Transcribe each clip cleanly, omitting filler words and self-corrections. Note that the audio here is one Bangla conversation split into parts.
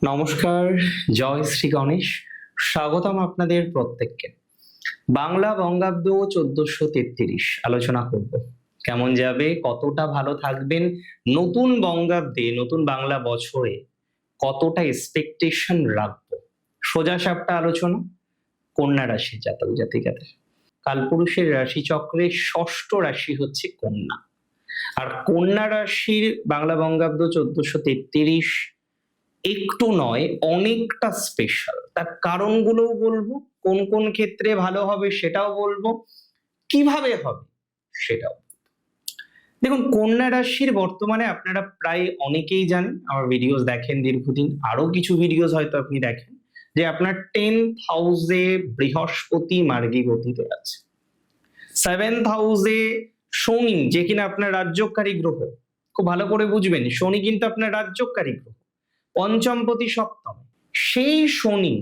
নমস্কার, জয় শ্রী গণেশ। স্বাগতম আপনাদের প্রত্যেককে। বাংলা বঙ্গাব্দ 1433 আলোচনা করব। কেমন যাবে, কতটা ভালো থাকবেন, নতুন বঙ্গাব্দে, নতুন বাংলা বছরে কতটা এক্সপেকটেশন রাখবো। সোজা সাপটা আলোচনা কন্যা রাশি জাতক জাতিকাদের। কালপুরুষের রাশিচক্রে ষষ্ঠ রাশি হচ্ছে কন্যা। আর কন্যা রাশির বাংলা বঙ্গাব্দ 1433 একটু নয়, অনেকটা স্পেশাল। তার কারণগুলোও বলবো, কোন কোন ক্ষেত্রে ভালো হবে সেটাও বলবো, কিভাবে হবে সেটাও। দেখুন, কন্যা রাশির বর্তমানে আপনারা প্রায় অনেকেই জানেন, আমার ভিডিওস দেখেন দীর্ঘদিন, আরো কিছু ভিডিওস হয়তো আপনি দেখেন, যে আপনার 10th হাউসে বৃহস্পতি মার্গী গতিতে আছে, 7th হাউসে শনি, যে কিনা আপনার রাজ্যকারী গ্রহ। খুব ভালো করে বুঝবেন, শনি কিন্তু আপনার রাজ্যকারী গ্রহ, পঞ্চমপতি সপ্তমে। সেই শনি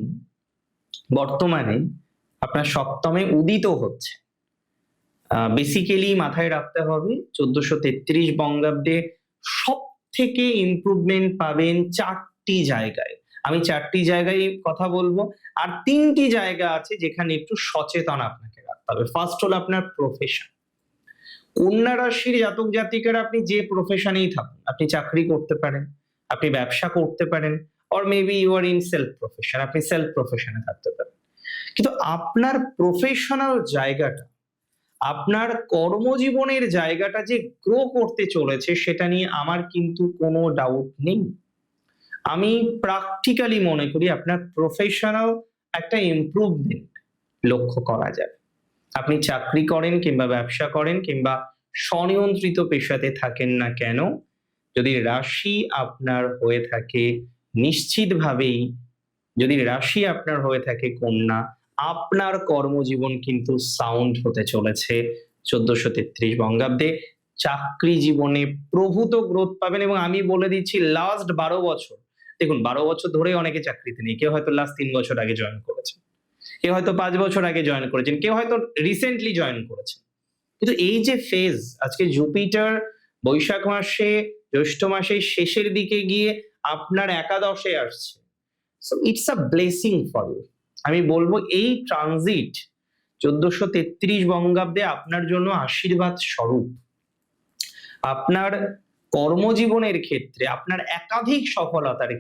বর্তমানে আপনার সপ্তমে উদিত হচ্ছে। বেসিক্যালি মাথায় রাখতে হবে 1433 বঙ্গাব্দে সব থেকে ইমপ্রুভমেন্ট পাবেন চারটি জায়গায়। আমি চারটি জায়গায় কথা বলবো, আর তিনটি জায়গা আছে যেখানে একটু সচেতন আপনাকে রাখতে হবে। ফার্স্ট হলো আপনার প্রফেশন। কন্যা রাশির জাতক জাতিকারা, আপনি যে প্রফেশনেই থাকুন, আপনি চাকরি করতে পারেন, আপনি ব্যবসা করতে পারেন, or maybe you are in self profession, আপনি সেলফ প্রফেশনে থাকতে পারেন। কিন্তু আপনার প্রফেশনাল জায়গাটা, আপনার কর্মজীবনের জায়গাটা যে গ্রো করতে চলেছে, সেটা নিয়ে আমার কিন্তু কোনো ডাউট নেই। আমি প্র্যাকটিক্যালি মনে করি আপনার প্রফেশনাল একটা ইমপ্রুভমেন্ট লক্ষ্য করা যায়। আপনি চাকরি করেন কিংবা ব্যবসা করেন কিংবা স্বনিয়ন্ত্রিত পেশাতে থাকেন না কেন, যদি রাশি আপনার হয়ে থাকে নিশ্চিতভাবেই, যদি রাশি আপনার হয়ে থাকে কন্যা, আপনার কর্মজীবন কিন্তু সাউন্ড হতে চলেছে 1433 বঙ্গাব্দে। চাকরি জীবনে প্রভূত গ্রোথ পাবেন, এবং আমি বলে দিচ্ছি লাস্ট 12 বছর, দেখুন 12 বছর ধরে অনেকে চাকরিতে নেই, কেউ হয়তো লাস্ট 3 বছর আগে জয়েন করেছেন, কেউ হয়তো 5 বছর আগে জয়েন করেছেন, কেউ হয়তো রিসেন্টলি জয়েন করেছেন। কিন্তু এই যে ফেজ, আজকে জুপিটার বৈশাখ মাসে, জ্যৈষ্ঠ মাসের শেষের দিকে গিয়ে আপনার একাদশে আসছে, so it's a blessing for you. আমি বলবো এই ট্রানজিট 1433 বঙ্গাব্দে আপনার জন্য আশীর্বাদ স্বরূপ। আপনার কর্মজীবনের ক্ষেত্রে আপনার একাধিক সফলতার,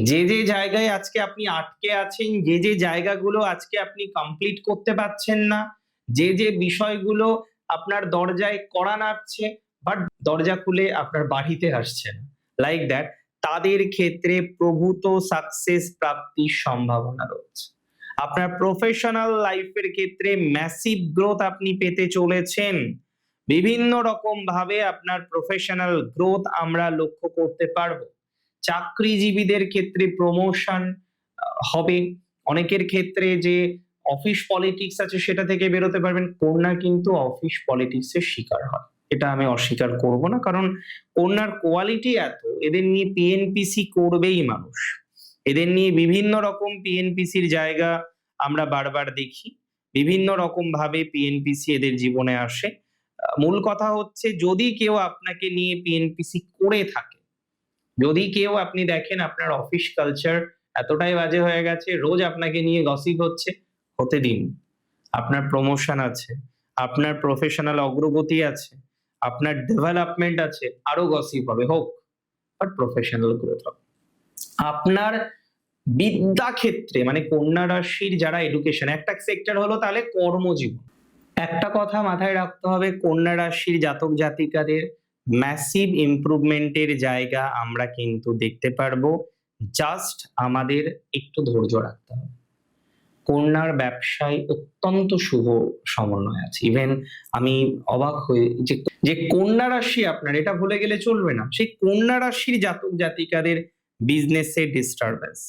যে যে জায়গায় আজকে আপনি আটকে আছেন, যে যে জায়গাগুলো আজকে আপনি কমপ্লিট করতে পারছেন না, যে যে বিষয়গুলো আপনার দরজায় কড়া নাড়ছে বাট দরজা খুলে আপনার বাড়িতে আসছে না, লাইক দ্যাট, তাদের ক্ষেত্রে প্রভূত সাকসেস প্রাপ্তির সম্ভাবনা রয়েছে। আপনার প্রফেশনাল লাইফের ক্ষেত্রে ম্যাসিভ গ্রোথ আপনি পেতে চলেছেন। বিভিন্ন রকম ভাবে আপনার প্রফেশনাল গ্রোথ আমরা লক্ষ্য করতে পারবো। চাকরিজীবীদের ক্ষেত্রে প্রমোশন হবে, অনেকের ক্ষেত্রে যে অফিস পলিটিক্স আছে সেটা থেকে বেরোতে পারবেন। কন্যা কিন্তু অফিস পলিটিক্সের শিকার হয়, এটা আমি অস্বীকার করব না, কারণ কন্যার কোয়ালিটি এত, এদের নিয়ে পিএনপিসি করবেই মানুষ, এদের নিয়ে বিভিন্ন রকম পিএনপিসির জায়গা আমরা বারবার দেখি, বিভিন্ন রকম ভাবে পিএনপিসি এদের জীবনে আসে। মূল কথা হচ্ছে, যদি কেউ আপনাকে নিয়ে পিএনপিসি করে থাকে, যদি কেউ আপনি দেখেন আপনার অফিস কালচার এতটাই বাজে হয়ে গেছে, রোজ আপনাকে নিয়ে গসিপ হচ্ছে, হতে দিন। আপনার প্রমোশন আছে, আপনার প্রফেশনাল অগ্রগতি আছে, আপনার ডেভেলপমেন্ট আছে, আরো গসিপ হবে, হোক, বাট প্রফেশনাল গ্রোথ হবে। আপনার বিদ্যা ক্ষেত্রে, মানে কন্যা রাশির যারা এডুকেশন, একটা সেক্টর হলো তাহলে কর্মজীবন। একটা কথা মাথায় রাখতে হবে, কন্যা রাশির জাতক জাতিকাদের ম্যাসিভ ইমপ্রুভমেন্টের জায়গা আমরা কিন্তু দেখতে পারবো, জাস্ট আমাদের একটু ধৈর্য রাখতে হবে। কন্যার ব্যবসায় অত্যন্ত শুভ সমন্বয় আছে। ইভেন আমি অবাক হই যে কন্যা রাশি আপনার, এটা ভুলে গেলে চলবে না, সেই কন্যা রাশির জাতক জাতিকাদের বিজনেসে ডিস্টারবেন্স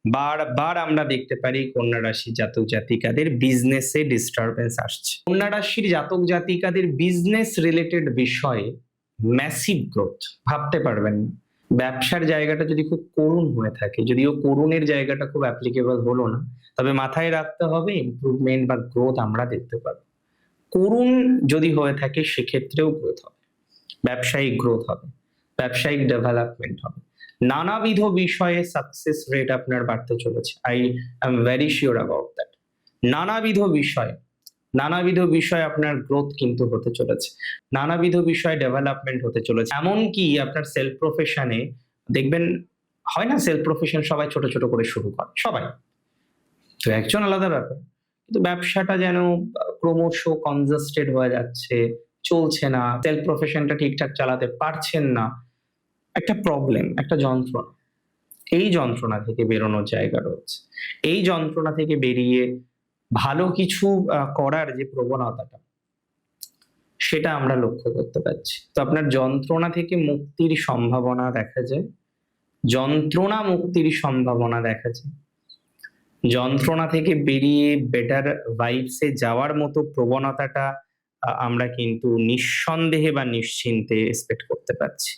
বারবার আমরা দেখতে পারি। কন্যা রাশির জাতক জাতিকাদের বিজনেসে ডিস্টারবেন্স আসছে। কন্যা রাশির জাতক জাতিকাদের বিজনেস রিলেটেড বিষয়ে ম্যাসিভ গ্রোথ, ভাবতে পারবেন না। ব্যবসার জায়গাটা যদি খুব করুণ হয়ে থাকে, যদিও করুণের জায়গাটা খুব অ্যাপ্লিকেবল হলো না, তবে মাথায় রাখতে হবে ইমপ্রুভমেন্ট বা গ্রোথ আমরা দেখতে পাবো। করুণ যদি হয়ে থাকে সেক্ষেত্রেও গ্রোথ হবে, ব্যবসায়িক গ্রোথ হবে, ব্যবসায়িক ডেভেলপমেন্ট হবে। নানাবিধ বিষয়ে সাকসেস রেট আপনার বাড়তে চলেছে। I am very sure about that. নানাবিধ বিষয়ে আপনার গ্রোথ কিন্তু হতে চলেছে, নানাবিধ বিষয়ে ডেভেলপমেন্ট হতে চলেছে। এমনকি আপনার সেলফ প্রফেশনে দেখবেন, হয় না সেলফ প্রফেশন সবাই ছোট ছোট করে শুরু করে, সবাই, তো একজন আলাদা ব্যাপার, কিন্তু ব্যবসাটা যেন ক্রমশ কনজাস্টেড হয়ে যাচ্ছে, চলছে না, সেলফ প্রফেশনটা ঠিকঠাক চালাতে পারছেন না, একটা প্রবলেম, একটা যন্ত্রণা। এই যন্ত্রণা থেকে বেরোনোর জায়গা রয়েছে। এই যন্ত্রণা থেকে বেরিয়ে ভালো কিছু করার যে প্রবণতাটা, সেটা আমরা লক্ষ্য করতে পারছি। তো আপনার যন্ত্রণা থেকে মুক্তির সম্ভাবনা দেখা যায়, যন্ত্রণা মুক্তির সম্ভাবনা দেখা যায়, যন্ত্রণা থেকে বেরিয়ে বেটার ভাইবসে যাওয়ার মতো প্রবণতাটা আমরা কিন্তু নিঃসন্দেহে বা নিশ্চিন্তে এক্সপেক্ট করতে পারছি।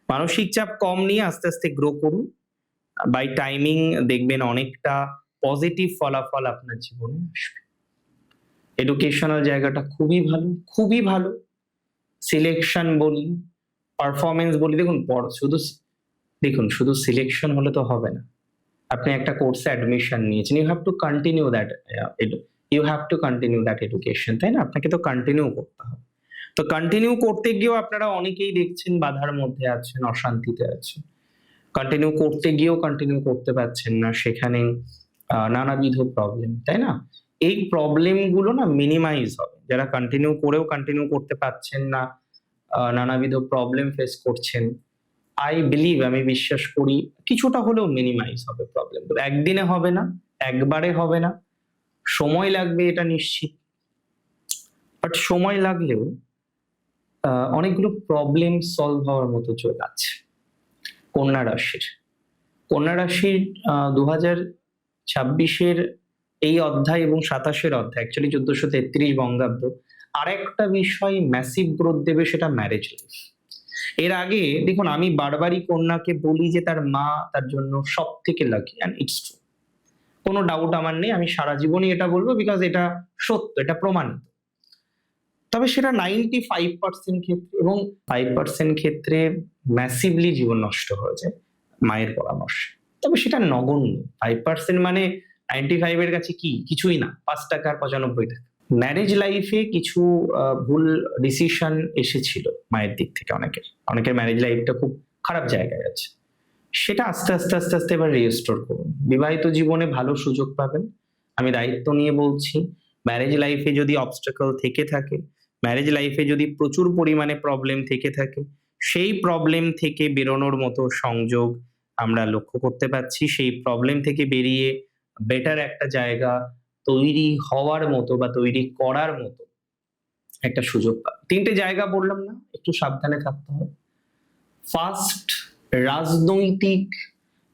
মানসিক চাপ কম নিয়ে আস্তে আস্তে গ্রো করুন। বাই টাইমিং দেখবেন অনেকটা পজিটিভ ফলাফল আপনার জীবনে আসবে। এডুকেশনাল জায়গাটা খুবই ভালো, খুবই ভালো। সিলেকশন বলি, পারফরমেন্স বলি, শুধু সিলেকশন হলে তো হবে না। আপনি একটা কোর্সে অ্যাডমিশন নিয়েছেন, you have to continue that education, তাই না? আপনাকে তো কন্টিনিউ করতে হবে। তো কন্টিনিউ করতে গিয়েও আপনারা অনেকেই দেখছেন বাধার মধ্যে আছেন, অশান্তিতে আছেন। কন্টিনিউ করতে গিয়েও কন্টিনিউ করতে পারছেন না, সেখানে নানাবিধ প্রবলেম, তাই না? এই প্রবলেম গুলো না মিনিমাইজ হবে। যারা কন্টিনিউ করেও কন্টিনিউ করতে পারছেন না, নানাবিধ প্রবলেম ফেস করছেন, আমি বিশ্বাস করি কিছুটা হলেও মিনিমাইজ হবে প্রবলেম গুলো। একদিনে হবে না, একবারে হবে না, সময় লাগবে, এটা নিশ্চিত। বাট সময় লাগলেও অনেকগুলো প্রবলেম সলভ হওয়ার মতো চলে আছে। কন্যা রাশির 2026-এর এই অধ্যায় এবং 27-এর অধ্যায়, অ্যাকচুয়ালি 1433 বঙ্গাব্দ, আরেকটা বিষয় ম্যাসিভ গ্রোথ দেবে, সেটা ম্যারেজ লাইফ। এর আগে দেখুন, আমি বারবারই কন্যাকে বলি যে তার মা তার জন্য সব থেকে লাকি, অ্যান্ড ইটস ট্রু, কোনো ডাউট আমার নেই। আমি সারা জীবনই এটা বলবো, বিকজ এটা সত্য, এটা প্রমাণিত। তবে সেটা 95% ক্ষেত্রে, এবং 5% ক্ষেত্রে ম্যাসিভলি জীবন নষ্ট হয়ে যায় মায়ের পরামর্শে। তবে সেটা নগণ্য। 5% মানে 95 এর কাছে কিছুই না, 5 টাকা আর 95 টাকা। ম্যারেজ লাইফে কিছু ভুল ডিসিশন এসেছিল মায়ের দিক থেকে, অনেকের ম্যারেজ লাইফটা খুব খারাপ জায়গায় আছে। সেটা আস্তে আস্তে এবার রিস্টোর করুন। বিবাহিত জীবনে ভালো সুযোগ পাবেন, আমি দায়িত্ব নিয়ে বলছি। ম্যারেজ লাইফে যদি অবস্টাকল থেকে থাকে, ম্যারেজ লাইফে যদি প্রচুর পরিমাণে প্রবলেম থেকে থাকে, সেই প্রবলেম থেকে বেরোনোর মতো সংযোগ আমরা লক্ষ্য করতে পারছি। সেই প্রবলেম থেকে বেরিয়ে বেটার একটা জায়গা তৈরি হওয়ার মতো বা তৈরি করার মতো একটা সুযোগ পাবে। 3টে জায়গা বললাম না, একটু সাবধানে থাকতে হবে। ফার্স্ট, রাজনৈতিক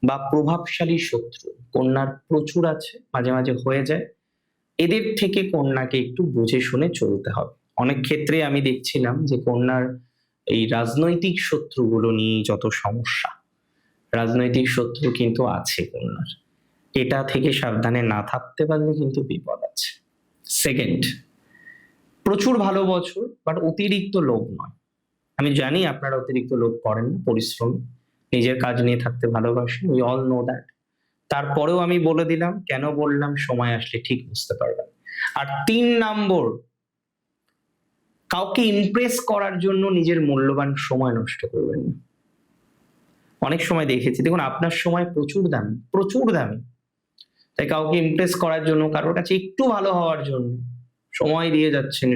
বা প্রভাবশালী শত্রু কন্যার প্রচুর আছে, মাঝে মাঝে হয়ে যায়। এদের থেকে কন্যাকে একটু বুঝে শুনে চলতে হবে। অনেক ক্ষেত্রে আমি দেখছিলাম যে কন্যার এই রাজনৈতিক শত্রুগুলো নিয়ে যত সমস্যা, রাজনৈতিক শত্রু কিন্তু আছে কন্যার। এটা থেকে সাবধানে না থাকতে পারলে কিন্তু বিপদ আছে। সেকেন্ড, প্রচুর ভালো বছর, বাট অতিরিক্ত লোভ নয়। আমি জানি আপনারা অতিরিক্ত লোভ করেন না, পরিশ্রমী, নিজের কাজ নিয়ে থাকতে ভালোবাসেন, উই অল নো দ্যাট। তারপরেও আমি বলে দিলাম, কেন বললাম সময় আসলে ঠিক বুঝতে পারবেন। আর 3 নম্বর, কাউকে ইমপ্রেস করার জন্য নিজের মূল্যবান সময় নষ্ট করবেন না। অনেক সময় দেখেছি, দেখুন আপনার সময় প্রচুর দামি, তাই কাউকে ইমপ্রেস করার জন্য, কারোর কাছে একটু ভালো হওয়ার জন্য সময় দিয়ে যাচ্ছেন।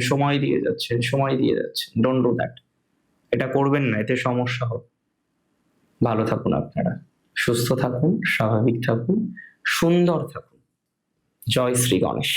Don't do that. এটা করবেন না, এতে সমস্যা হবে। ভালো থাকুন আপনারা, সুস্থ থাকুন, স্বাভাবিক থাকুন, সুন্দর থাকুন। জয় শ্রী গণেশ।